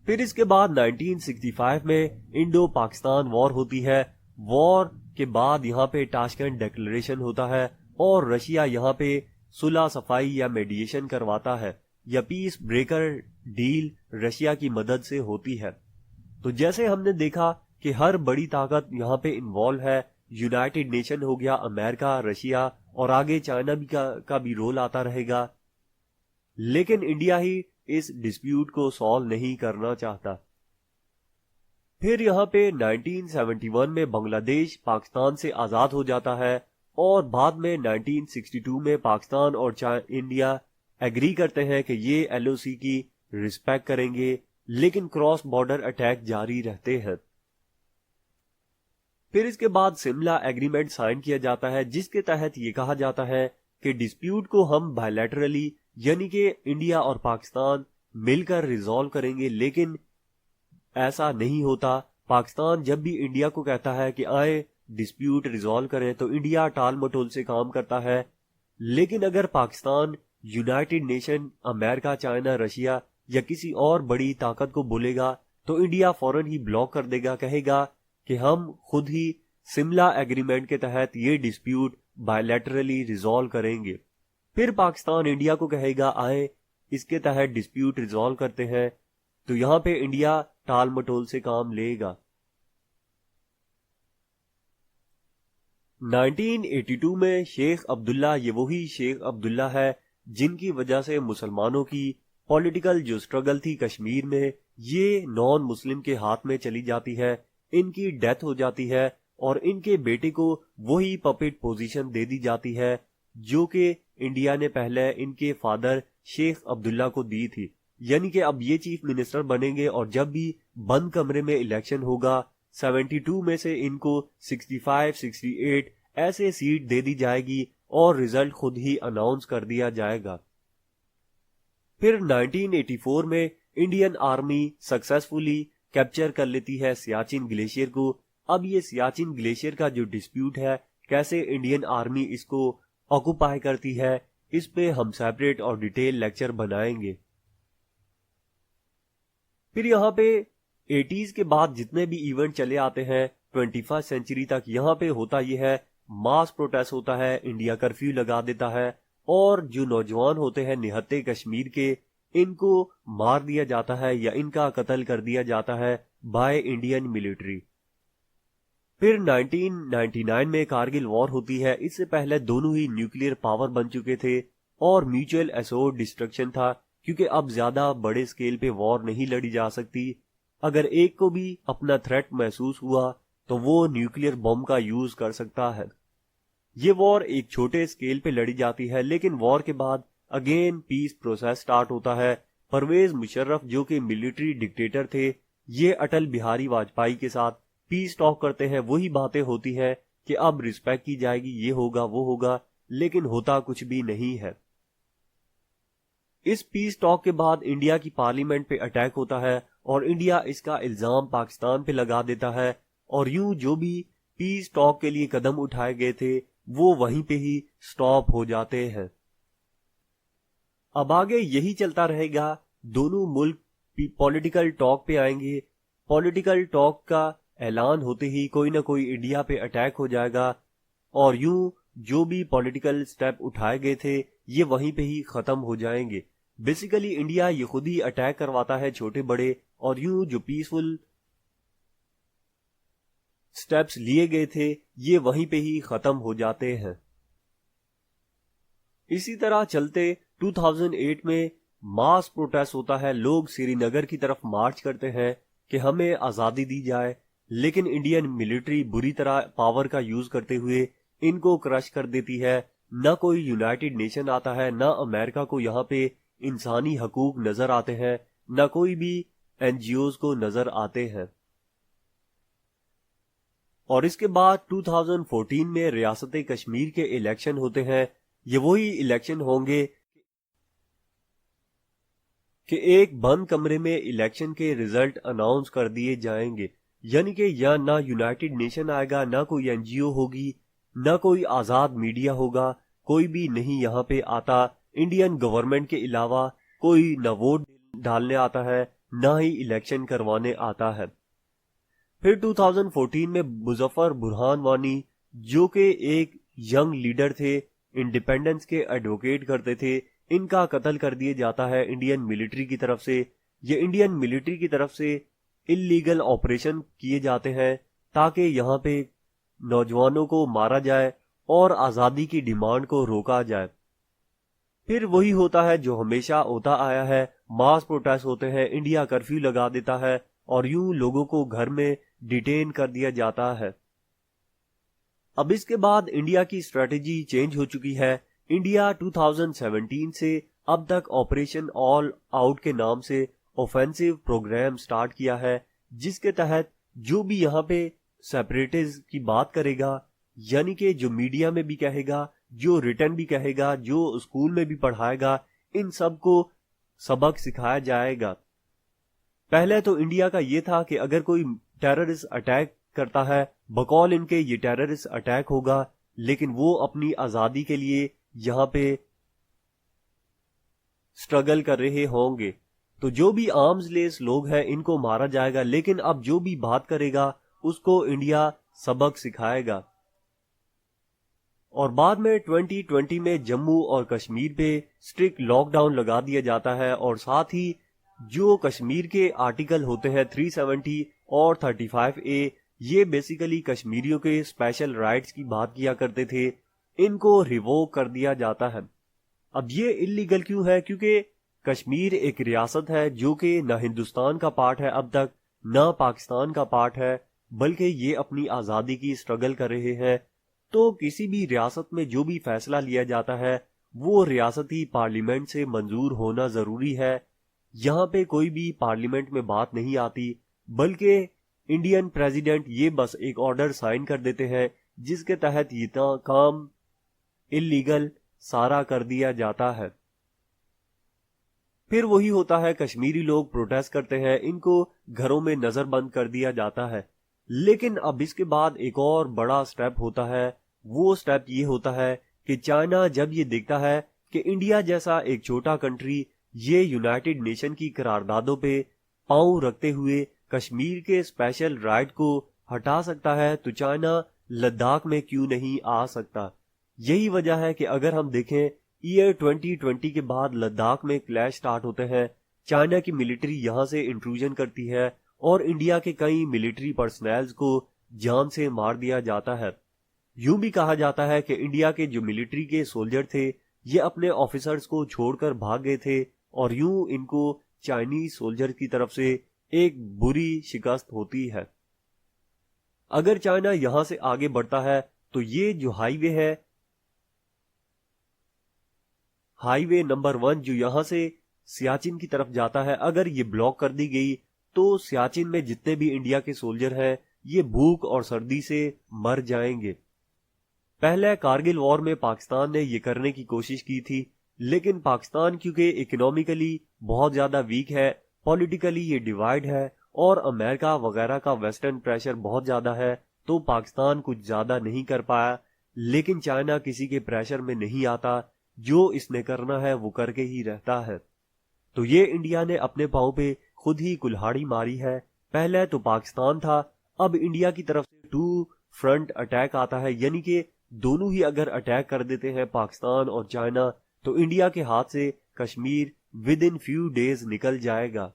फिर इसके बाद 1965 में इंडो पाकिस्तान वॉर होती है। वॉर के बाद यहाँ पे टाशकंद डिक्लेरेशन होता है और रशिया यहाँ पे सुलह सफाई या मेडिएशन करवाता है, या पीस ब्रेकर डील रशिया की मदद से होती है। तो जैसे हमने देखा कि हर बड़ी ताकत यहाँ पे इन्वॉल्व है, यूनाइटेड नेशन हो गया, अमेरिका, रशिया, और आगे चाइना भी का भी रोल आता रहेगा, लेकिन इंडिया ही इस डिस्प्यूट को सॉल्व नहीं करना चाहता। फिर यहाँ पे 1971 में बांग्लादेश पाकिस्तान से आजाद हो जाता है और बाद में 1962 में पाकिस्तान और इंडिया एग्री करते हैं कि ये एलओसी की रिस्पेक्ट करेंगे, लेकिन क्रॉस बॉर्डर अटैक जारी रहते हैं। फिर इसके बाद शिमला एग्रीमेंट साइन किया जाता है, जिसके तहत ये कहा जाता है कि डिस्प्यूट को हम बायलैटरली यानी कि इंडिया और पाकिस्तान मिलकर रिजॉल्व करेंगे, लेकिन ऐसा नहीं होता। पाकिस्तान जब भी इंडिया को कहता है कि आए डिस्प्यूट रिजॉल्व करें, तो इंडिया टाल मटोल से काम करता है, लेकिन अगर Pakistan United nation, America, China, Russia या किसी और बड़ी ताकत को बोलेगा तो इंडिया फौरन ही ब्लॉक कर देगा, कहेगा कि हम खुद ही शिमला एग्रीमेंट के तहत ये डिस्प्यूट बायलैटरली रिजॉल्व करेंगे। फिर पाकिस्तान इंडिया को कहेगा आए इसके तहत डिस्प्यूट रिजॉल्व करते हैं, तो यहां पे इंडिया टाल मटोल से काम लेगा। 1982 में शेख अब्दुल्ला, ये वही शेख अब्दुल्ला है जिनकी वजह से मुसलमानों की पॉलिटिकल जो स्ट्रगल थी कश्मीर में, ये नॉन मुस्लिम के हाथ में चली जाती है, इनकी डेथ हो जाती है और इनके बेटे को वही पपेट पोजीशन दे दी जाती है जो कि इंडिया ने पहले इनके फादर शेख अब्दुल्ला को दी थी। यानी कि अब ये चीफ मिनिस्टर बनेंगे और जब भी बंद कमरे में इलेक्शन होगा 72 में से इनको 65, 68 ऐसे सीट दे दी जाएगी और रिजल्ट खुद ही अनाउंस कर दिया जाएगा। फिर 1984 में इंडियन आर्मी सक्सेसफुली कैप्चर कर लेती है सियाचिन ग्लेशियर को। अब ये सियाचिन ग्लेशियर का जो डिस्प्यूट है, कैसे इंडियन आर्मी इसको ऑक्युपाई करती है, इस पे हम सेपरेट और डिटेल लेक्चर बनाएंगे। फिर यहाँ पे 80s के बाद जितने भी इवेंट चले आते हैं 21st सेंचुरी तक, यहाँ पे होता यह है मास प्रोटेस्ट होता है, इंडिया कर्फ्यू लगा देता है और जो नौजवान होते हैं निहत्थे कश्मीर के, इनको मार दिया जाता है या इनका कत्ल कर दिया जाता है बाय इंडियन मिलिट्री। फिर 1999 में कारगिल वॉर होती है। इससे पहले दोनों ही न्यूक्लियर पावर बन चुके थे और म्यूचुअल एसोर्ड डिस्ट्रक्शन था, क्योंकि अब ज्यादा बड़े स्केल पे वॉर नहीं लड़ी जा सकती। अगर एक को भी अपना थ्रेट महसूस हुआ तो वो न्यूक्लियर बॉम्ब का यूज कर सकता है। ये वॉर एक छोटे स्केल पे लड़ी जाती है, लेकिन वॉर के बाद अगेन पीस प्रोसेस स्टार्ट होता है। परवेज मुशर्रफ जो कि मिलिट्री डिक्टेटर थे, ये अटल बिहारी वाजपेयी के साथ पीस टॉक करते हैं। वही बातें होती है कि अब रिस्पेक्ट की जाएगी, ये होगा वो होगा, लेकिन होता कुछ भी नहीं है। इस पीस टॉक के बाद इंडिया की पार्लियामेंट पे अटैक होता है और इंडिया इसका इल्जाम पाकिस्तान पे लगा देता है और यूं जो भी पीस टॉक के लिए कदम उठाए गए थे वो वहीं पे ही स्टॉप हो जाते हैं। अब आगे यही चलता रहेगा, दोनों मुल्क पॉलिटिकल टॉक पे आएंगे। पॉलिटिकल टॉक का ऐलान होते ही कोई ना कोई इंडिया पे अटैक हो जाएगा और यूं जो भी पॉलिटिकल स्टेप उठाए गए थे ये वहीं पे ही खत्म हो जाएंगे। बेसिकली इंडिया ये खुद ही अटैक करवाता है छोटे बड़े, और यूं जो पीसफुल स्टेप्स लिए गए थे ये वहीं पे ही खत्म हो जाते हैं। इसी तरह चलते 2008 में मास प्रोटेस्ट होता है। लोग श्रीनगर की तरफ मार्च करते हैं कि हमें आजादी दी जाए, लेकिन इंडियन मिलिट्री बुरी तरह पावर का यूज करते हुए इनको क्रश कर देती है। न कोई यूनाइटेड नेशन आता है, न अमेरिका को यहाँ पे इंसानी हकूक नजर आते हैं, न कोई भी एनजीओज को नजर आते हैं। और इसके बाद 2014 में रियासत कश्मीर के इलेक्शन होते हैं। ये वही इलेक्शन होंगे कि एक बंद कमरे में इलेक्शन के रिजल्ट अनाउंस कर दिए जाएंगे, यानी कि या ना यूनाइटेड नेशन आएगा, ना कोई एनजीओ होगी, ना कोई आजाद मीडिया होगा, कोई भी नहीं यहाँ पे आता। इंडियन गवर्नमेंट के अलावा कोई न वोट डालने आता है, ना ही इलेक्शन करवाने आता है। फिर 2014 में मुजफ्फर बुरहान वानी जो कि एक यंग लीडर थे, इंडिपेंडेंस के एडवोकेट करते थे, इनका कत्ल कर दिया जाता है इंडियन मिलिट्री की तरफ से। ये इंडियन मिलिट्री की तरफ से इलीगल ऑपरेशन किए जाते हैं ताकि यहाँ पे नौजवानों को मारा जाए और आजादी की डिमांड को रोका जाए। फिर वही होता है जो हमेशा होता आया है, मास प्रोटेस्ट होते हैं, इंडिया कर्फ्यू लगा देता है और यूं लोगों को घर में डिटेन कर दिया जाता है। अब इसके बाद इंडिया की स्ट्रेटेजी चेंज हो चुकी है। इंडिया 2017 से अब तक ऑपरेशन ऑल आउट के नाम से ऑफेंसिव प्रोग्राम स्टार्ट किया है, जिसके तहत जो भी यहाँ पे सेपरेटिज्म की बात करेगा, यानी कि जो मीडिया में भी कहेगा, जो रिटर्न भी कहेगा, जो स्कूल में भी पढ़ाएगा, इन सब को सबक सिखाया जाएगा। पहले तो इंडिया का ये था कि अगर कोई टेररिस्ट अटैक करता है, बकौल इनके ये टेररिस्ट अटैक होगा, लेकिन वो अपनी आजादी के लिए यहाँ पे स्ट्रगल कर रहे होंगे, तो जो भी आर्म्स लेस लोग हैं इनको मारा जाएगा। लेकिन अब जो भी बात करेगा उसको इंडिया सबक सिखाएगा। और बाद में 2020 में जम्मू और कश्मीर पे स्ट्रिक्ट लॉकडाउन लगा दिया जाता है और साथ ही जो कश्मीर के आर्टिकल होते हैं 370 और 35A, ये बेसिकली कश्मीरियों के स्पेशल राइट्स की बात किया करते थे, इनको रिवोक कर दिया जाता है। अब ये इलीगल क्यों है? क्योंकि कश्मीर एक रियासत है जो कि ना हिंदुस्तान का पार्ट है अब तक, ना पाकिस्तान का पार्ट है, बल्कि ये अपनी आजादी की स्ट्रगल कर रहे हैं। तो किसी भी रियासत में जो भी फैसला लिया जाता है वो रियासती पार्लियामेंट से मंजूर होना जरूरी है। यहाँ पे कोई भी पार्लियामेंट में बात नहीं आती, बल्कि इंडियन प्रेसिडेंट ये बस एक ऑर्डर साइन कर देते हैं जिसके तहत ये काम इलीगल सारा कर दिया जाता है। फिर वही होता है, कश्मीरी लोग प्रोटेस्ट करते हैं, इनको घरों में नजरबंद कर दिया जाता है। लेकिन अब इसके बाद एक और बड़ा स्टेप होता है। वो स्टेप ये होता है कि चाइना जब ये देखता है कि इंडिया जैसा एक छोटा कंट्री ये यूनाइटेड नेशन की करारदादों पे पांव रखते हुए कश्मीर के स्पेशल राइट को हटा सकता है, तो चाइना लद्दाख में क्यों नहीं आ सकता। यही वजह है कि अगर हम देखें ईयर 2020 के बाद लद्दाख में क्लैश स्टार्ट होते हैं, चाइना की मिलिट्री यहां से इंट्रूजन करती है और इंडिया के कई मिलिट्री पर्सनल्स को जान से मार दिया जाता है। यूं भी कहा जाता है कि इंडिया के जो मिलिट्री के सोल्जर थे ये अपने ऑफिसर्स को छोड़कर भाग गए थे और यूं इनको चाइनीज सोल्जर की तरफ से एक बुरी शिकस्त होती है। अगर चाइना यहां से आगे बढ़ता है तो ये जो हाईवे है, हाईवे नंबर 1 जो यहां से सियाचिन की तरफ जाता है, अगर ये ब्लॉक कर दी गई तो सियाचिन में जितने भी इंडिया के सोल्जर हैं ये भूख और सर्दी से मर जाएंगे। पहले कारगिल वॉर में पाकिस्तान ने ये करने की कोशिश की थी, लेकिन पाकिस्तान क्योंकि इकोनॉमिकली बहुत ज्यादा वीक है, पॉलिटिकली ये डिवाइड है और अमेरिका वगैरह का वेस्टर्न प्रेशर बहुत ज्यादा है, तो पाकिस्तान कुछ ज्यादा नहीं कर पाया। लेकिन चाइना किसी के प्रेशर में नहीं आता, जो इसने करना है वो करके ही रहता है। तो ये इंडिया ने अपने पांव पे खुद ही कुल्हाड़ी मारी है। पहले तो पाकिस्तान था, अब इंडिया की तरफ से 2 फ्रंट अटैक आता है, यानी कि दोनों ही अगर अटैक कर देते हैं पाकिस्तान और चाइना, तो इंडिया के हाथ से Kashmir with in few days निकल जाएगा।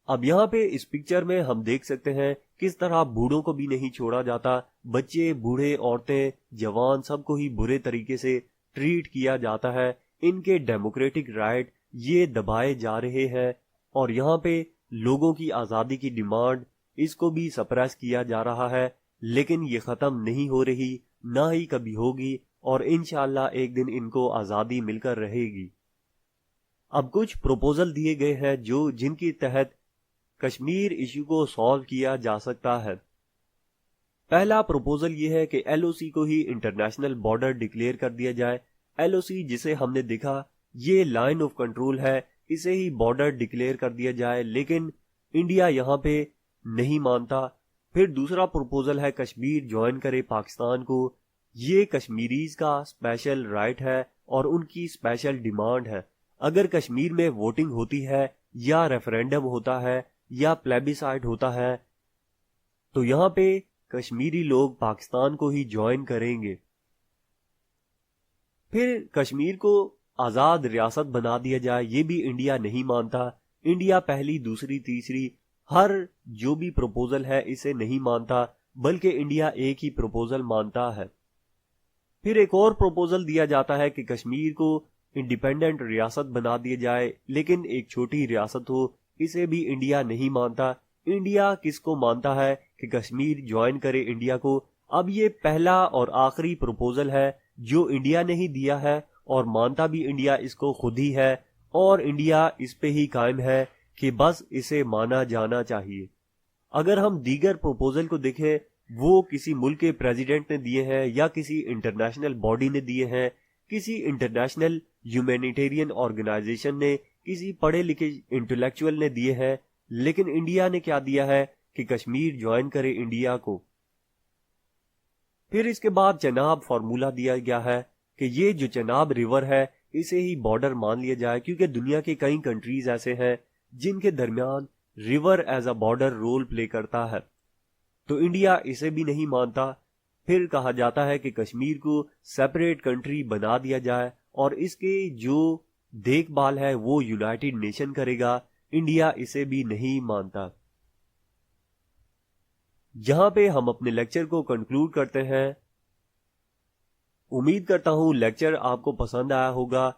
अब यहाँ पे इस पिक्चर में हम देख सकते हैं किस तरह बूढ़ों को भी नहीं छोड़ा जाता, बच्चे, बूढ़े, औरतें, जवान सबको ही बुरे तरीके से ट्रीट किया जाता है। इनके डेमोक्रेटिक राइट ये दबाए जा रहे हैं और यहाँ पे लोगों की आजादी की डिमांड इसको भी सप्रेस किया जा रहा है। लेकिन ये खत्म नहीं हो रही, ना ही कभी होगी और इंशाल्लाह एक दिन इनको आजादी मिलकर रहेगी। अब कुछ प्रपोजल दिए गए हैं जिनके तहत कश्मीर इश्यू को सॉल्व किया जा सकता है। पहला प्रपोजल ये है कि एलओसी को ही इंटरनेशनल बॉर्डर डिक्लेयर कर दिया जाए। एलओसी जिसे हमने देखा ये लाइन ऑफ कंट्रोल है, इसे ही बॉर्डर डिक्लेयर कर दिया जाए, लेकिन इंडिया यहाँ पे नहीं मानता। फिर दूसरा प्रपोजल है कश्मीर ज्वाइन करे पाकिस्तान को। ये कश्मीरीज का स्पेशल राइट है और उनकी स्पेशल डिमांड है। अगर कश्मीर में वोटिंग होती है या रेफरेंडम होता है या प्लेबिसाइड होता है तो यहाँ पे कश्मीरी लोग पाकिस्तान को ही ज्वाइन करेंगे। फिर कश्मीर को आजाद रियासत बना दिया जाए, ये भी इंडिया नहीं मानता। इंडिया पहली, दूसरी, तीसरी हर जो भी प्रपोजल है इसे नहीं मानता, बल्कि इंडिया एक ही प्रपोजल मानता है। फिर एक और प्रपोजल दिया जाता है कि कश्मीर को इंडिपेंडेंट रियासत बना दिया जाए, लेकिन एक छोटी रियासत हो, इसे भी इंडिया नहीं मानता। इंडिया किसको मानता है कि कश्मीर ज्वाइन करे इंडिया को। अब ये पहला और आखिरी प्रपोजल है जो इंडिया ने ही दिया है और मानता भी इंडिया इसको खुद ही है और इंडिया इस पे ही कायम है कि बस इसे माना जाना चाहिए। अगर हम दीगर प्रपोजल को देखें, वो किसी मुल्क के प्रेसिडेंट ने दिए हैं या किसी इंटरनेशनल बॉडी ने दिए हैं, किसी इंटरनेशनल ह्यूमैनिटेरियन ऑर्गेनाइजेशन ने, किसी पढ़े लिखे इंटेलेक्चुअल ने दिए हैं, लेकिन इंडिया ने क्या दिया है कि कश्मीर ज्वाइन करे इंडिया को। फिर इसके बाद चनाब फॉर्मूला दिया गया है कि ये जो चनाब रिवर है इसे ही बॉर्डर मान लिया जाए, क्योंकि दुनिया के कई कंट्रीज ऐसे हैं जिनके दरमियान river as a border role play करता है, तो इंडिया इसे भी नहीं मानता। फिर कहा जाता है कि कश्मीर को सेपरेट कंट्री बना दिया जाए और इसके जो देखभाल है वो यूनाइटेड नेशन करेगा। इंडिया इसे भी नहीं मानता। यहां पे हम अपने लेक्चर को कंक्लूड करते हैं। उम्मीद करता हूं लेक्चर आपको पसंद आया होगा।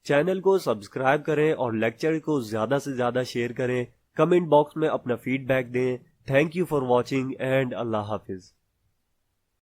चैनल को सब्सक्राइब करें और लेक्चर को ज्यादा से ज्यादा शेयर करें। कमेंट बॉक्स में अपना फीडबैक दें। Thank you for watching and Allah Hafiz.